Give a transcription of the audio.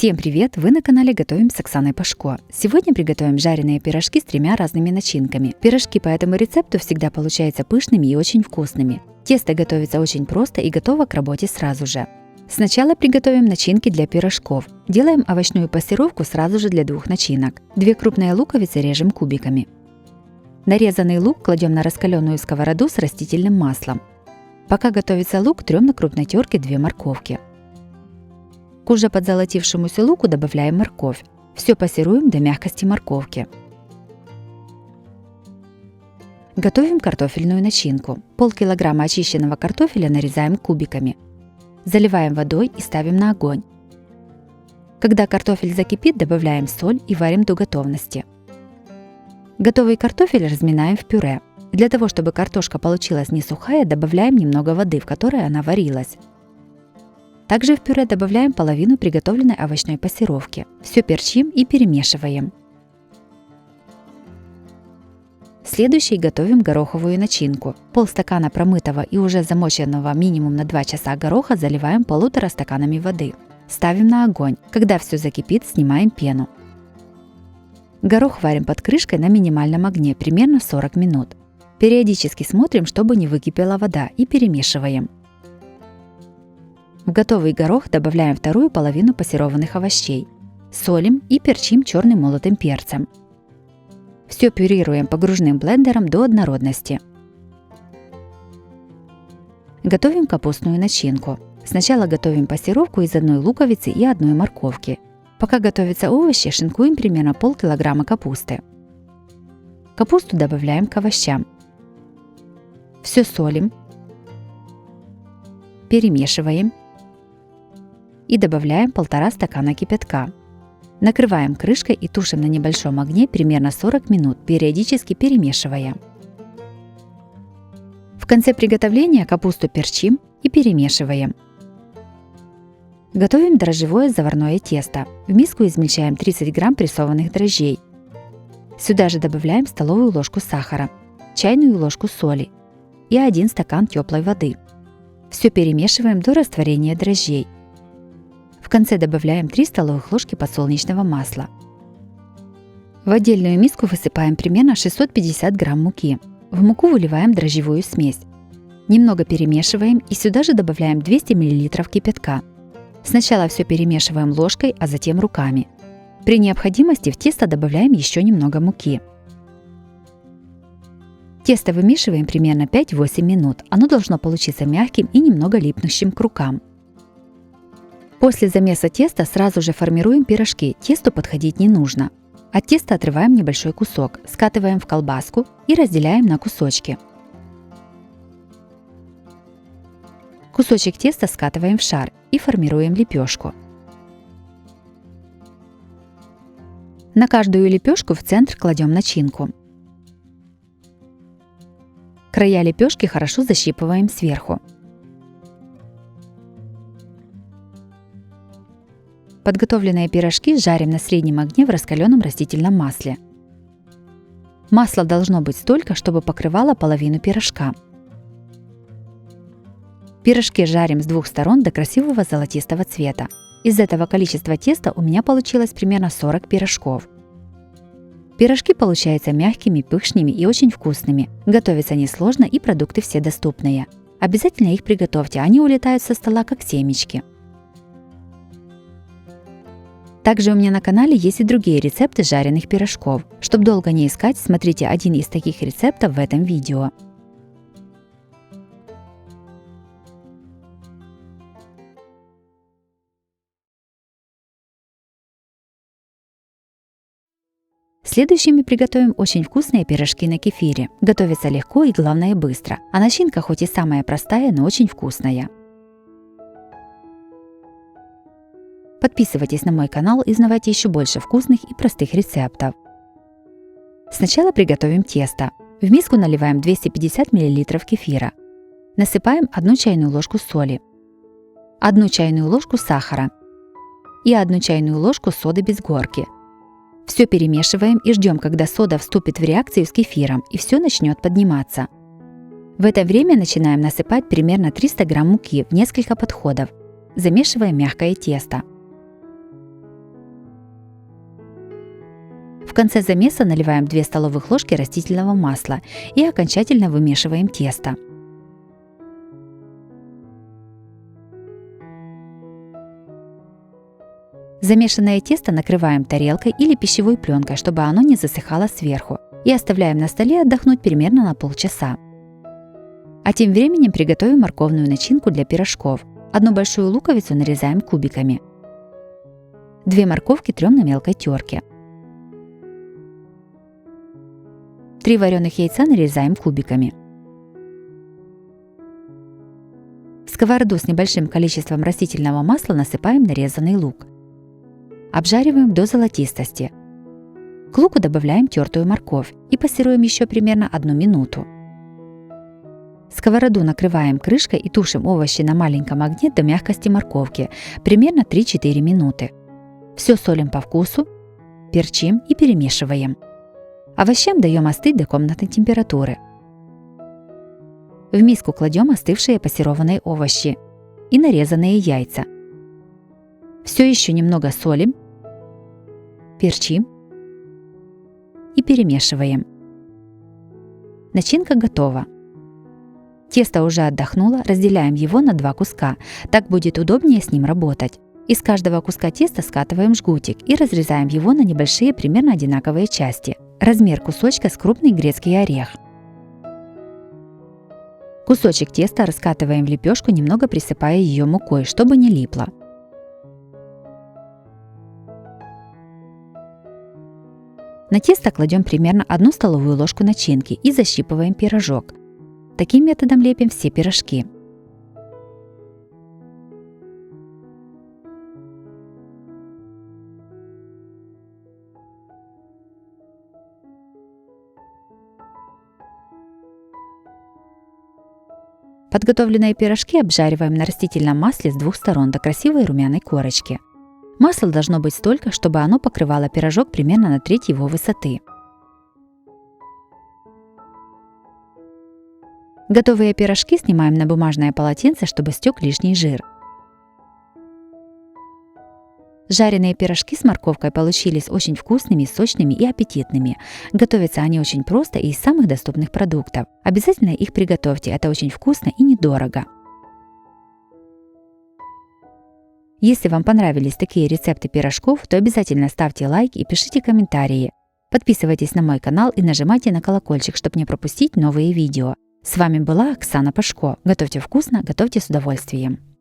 Всем привет! Вы на канале Готовим с Оксаной Пашко. Сегодня приготовим жареные пирожки с 3 разными начинками. Пирожки по этому рецепту всегда получаются пышными и очень вкусными. Тесто готовится очень просто и готово к работе сразу же. Сначала приготовим начинки для пирожков. Делаем овощную пассировку сразу же для 2 начинок. 2 крупные луковицы режем кубиками. Нарезанный лук кладем на раскаленную сковороду с растительным маслом. Пока готовится лук, трем на крупной терке 2 морковки. К уже подзолотившемуся луку добавляем морковь. Все пассируем до мягкости морковки. Готовим картофельную начинку. Полкилограмма очищенного картофеля нарезаем кубиками. Заливаем водой и ставим на огонь. Когда картофель закипит, добавляем соль и варим до готовности. Готовый картофель разминаем в пюре. Для того, чтобы картошка получилась не сухая, добавляем немного воды, в которой она варилась. Также в пюре добавляем половину приготовленной овощной пассировки. Все перчим и перемешиваем. Следующей готовим гороховую начинку. Полстакана промытого и уже замоченного минимум на 2 часа гороха заливаем 1,5 стаканами воды. Ставим на огонь. Когда все закипит, снимаем пену. Горох варим под крышкой на минимальном огне примерно 40 минут. Периодически смотрим, чтобы не выкипела вода, и перемешиваем. В готовый горох добавляем вторую половину пассерованных овощей. Солим и перчим черным молотым перцем. Все пюрируем погружным блендером до однородности. Готовим капустную начинку. Сначала готовим пассировку из 1 луковицы и 1 морковки. Пока готовятся овощи, шинкуем примерно полкилограмма капусты. Капусту добавляем к овощам. Все солим. Перемешиваем. И добавляем 1,5 стакана кипятка. Накрываем крышкой и тушим на небольшом огне примерно 40 минут, периодически перемешивая. В конце приготовления капусту перчим и перемешиваем. Готовим дрожжевое заварное тесто. В миску измельчаем 30 грамм прессованных дрожжей. Сюда же добавляем столовую ложку сахара, чайную ложку соли и 1 стакан теплой воды. Все перемешиваем до растворения дрожжей. В конце добавляем 3 столовых ложки подсолнечного масла. В отдельную миску высыпаем примерно 650 грамм муки. В муку выливаем дрожжевую смесь. Немного перемешиваем и сюда же добавляем 200 мл кипятка. Сначала все перемешиваем ложкой, а затем руками. При необходимости в тесто добавляем еще немного муки. Тесто вымешиваем примерно 5-8 минут. Оно должно получиться мягким и немного липнущим к рукам. После замеса теста сразу же формируем пирожки, тесту подходить не нужно. От теста отрываем небольшой кусок, скатываем в колбаску и разделяем на кусочки. Кусочек теста скатываем в шар и формируем лепешку. На каждую лепешку в центр кладем начинку. Края лепешки хорошо защипываем сверху. Подготовленные пирожки жарим на среднем огне в раскаленном растительном масле. Масла должно быть столько, чтобы покрывало половину пирожка. Пирожки жарим с 2 сторон до красивого золотистого цвета. Из этого количества теста у меня получилось примерно 40 пирожков. Пирожки получаются мягкими, пышными и очень вкусными. Готовятся несложно и продукты все доступные. Обязательно их приготовьте, они улетают со стола как семечки. Также у меня на канале есть и другие рецепты жареных пирожков. Чтобы долго не искать, смотрите один из таких рецептов в этом видео. Следующими приготовим очень вкусные пирожки на кефире. Готовится легко и главное быстро. А начинка хоть и самая простая, но очень вкусная. Подписывайтесь на мой канал и узнавайте еще больше вкусных и простых рецептов. Сначала приготовим тесто. В миску наливаем 250 мл кефира. Насыпаем 1 чайную ложку соли, 1 чайную ложку сахара и 1 чайную ложку соды без горки. Все перемешиваем и ждем, когда сода вступит в реакцию с кефиром и все начнет подниматься. В это время начинаем насыпать примерно 300 грамм муки в несколько подходов. Замешиваем мягкое тесто. конце замеса наливаем 2 столовых ложки растительного масла и окончательно вымешиваем тесто. Замешанное тесто накрываем тарелкой или пищевой пленкой, чтобы оно не засыхало сверху, и оставляем на столе отдохнуть примерно на полчаса. А тем временем приготовим морковную начинку для пирожков. Одну большую луковицу нарезаем кубиками. 2 морковки трем на мелкой терке. 3 вареных яйца нарезаем кубиками. В сковороду с небольшим количеством растительного масла насыпаем нарезанный лук. Обжариваем до золотистости. К луку добавляем тертую морковь и пассируем еще примерно 1 минуту. Сковороду накрываем крышкой и тушим овощи на маленьком огне до мягкости морковки, примерно 3-4 минуты. Все солим по вкусу, перчим и перемешиваем. Овощам даем остыть до комнатной температуры. В миску кладем остывшие пассерованные овощи и нарезанные яйца. Все еще немного солим, перчим и перемешиваем. Начинка готова. Тесто уже отдохнуло, разделяем его на 2 куска, так будет удобнее с ним работать. Из каждого куска теста скатываем жгутик и разрезаем его на небольшие примерно одинаковые части. Размер кусочка с крупный грецкий орех. Кусочек теста раскатываем в лепешку, немного присыпая ее мукой, чтобы не липло. На тесто кладем примерно 1 столовую ложку начинки и защипываем пирожок. Таким методом лепим все пирожки. Подготовленные пирожки обжариваем на растительном масле с 2 сторон до красивой румяной корочки. Масла должно быть столько, чтобы оно покрывало пирожок примерно на треть его высоты. Готовые пирожки снимаем на бумажное полотенце, чтобы стек лишний жир. Жареные пирожки с морковкой получились очень вкусными, сочными и аппетитными. Готовятся они очень просто и из самых доступных продуктов. Обязательно их приготовьте, это очень вкусно и недорого. Если вам понравились такие рецепты пирожков, то обязательно ставьте лайк и пишите комментарии. Подписывайтесь на мой канал и нажимайте на колокольчик, чтобы не пропустить новые видео. С вами была Оксана Пашко. Готовьте вкусно, готовьте с удовольствием.